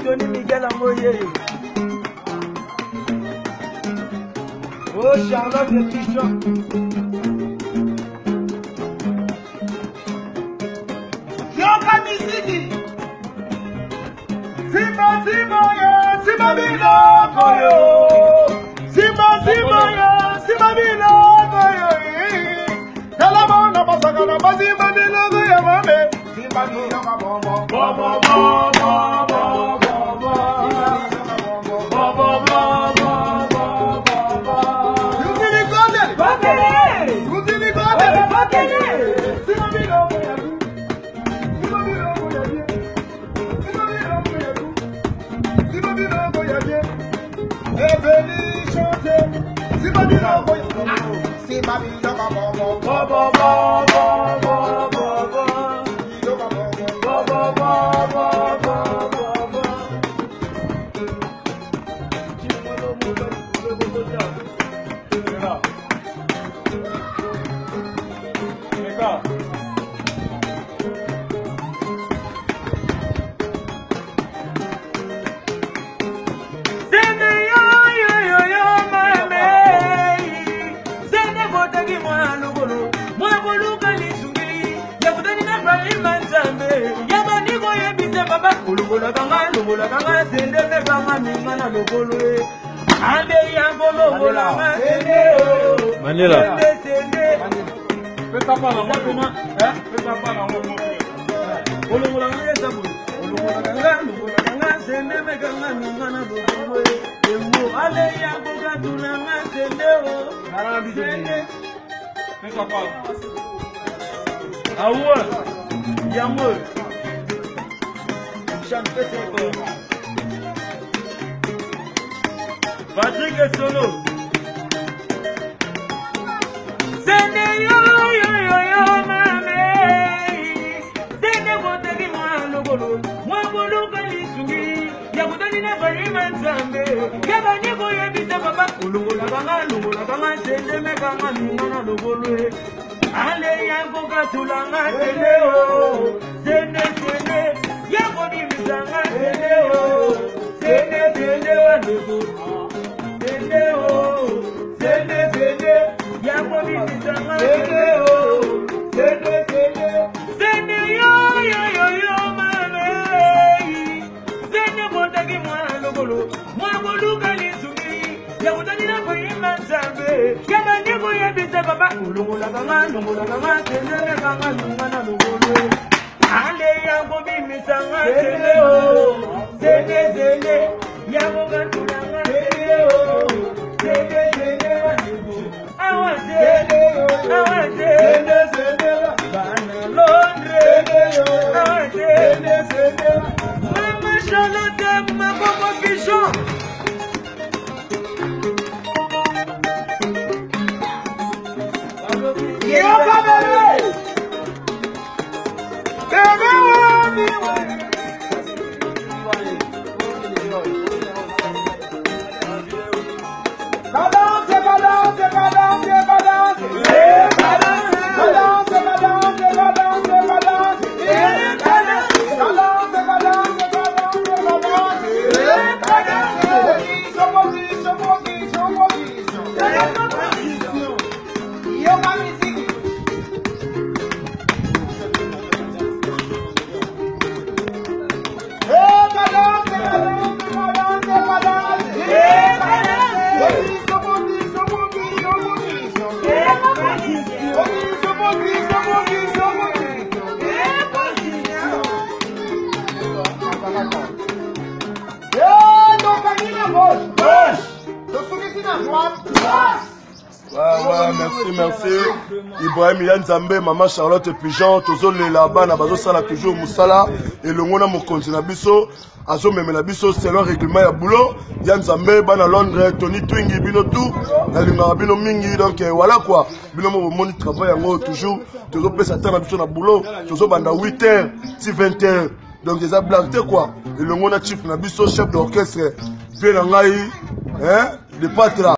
Tony Miguel Amoye. Oh, Charlotte de Pichon. Yoka Misiki. Simba Simba yo, Simba Bilo koyo. Simba Simba yo, Simba Bilo koyo. Kalama na basaka na Simba Bilo koyo mame. Simba Bilo mabombo, bombo bombo. Manila. Patrick est solo. Sende yo mame. Sende botani mwana bolo. Mwabolo kalisungi. Ya botani na bari manzambe. Ya bani ko ya bita baba. Ulungola kanga sende me kanga mwana lobolo. Ale ya boka tulanga sende o. Sende ya boni misanga sende o. Sende wandugu. Sende ya boni misanga sende o. Sende yo mame. Sende botagi mwana lobolo. Mwabolo kalisungi. Ya utani na kuimba zambe. Ya bandiko ya bisa baba. Ulungola kanga sende me kanga mwana lobolo. Ale ya bobi misanga sende o. Sende ya boga tulanga sende o. Sende wandugu. Awa sende bana Londre. Awa sende Mama Charlotte Mabobo Pichon. Yoka bebe. Balance. Ibrahim Yanzambe, Maman Charlotte Pigeon, Tozo Lelaba, Nabazo Sala toujours Moussala, et le Mona Mokonti Nabiso, Azo Memenabiso, c'est leur règlement à boulot. Yanzambe, Bana Londres, Tony Twingi, Bino tout, Nalinga Bino Mingi, donc voilà quoi. Bino Moni travaille en haut toujours, Tozo Pessatan Nabiso na boulot, Tozo Banda 8h, 20h, donc des blagues quoi. Et le Mona Chief Nabiso, chef d'orchestre, Bien Nangaï, hein, les pâtres là.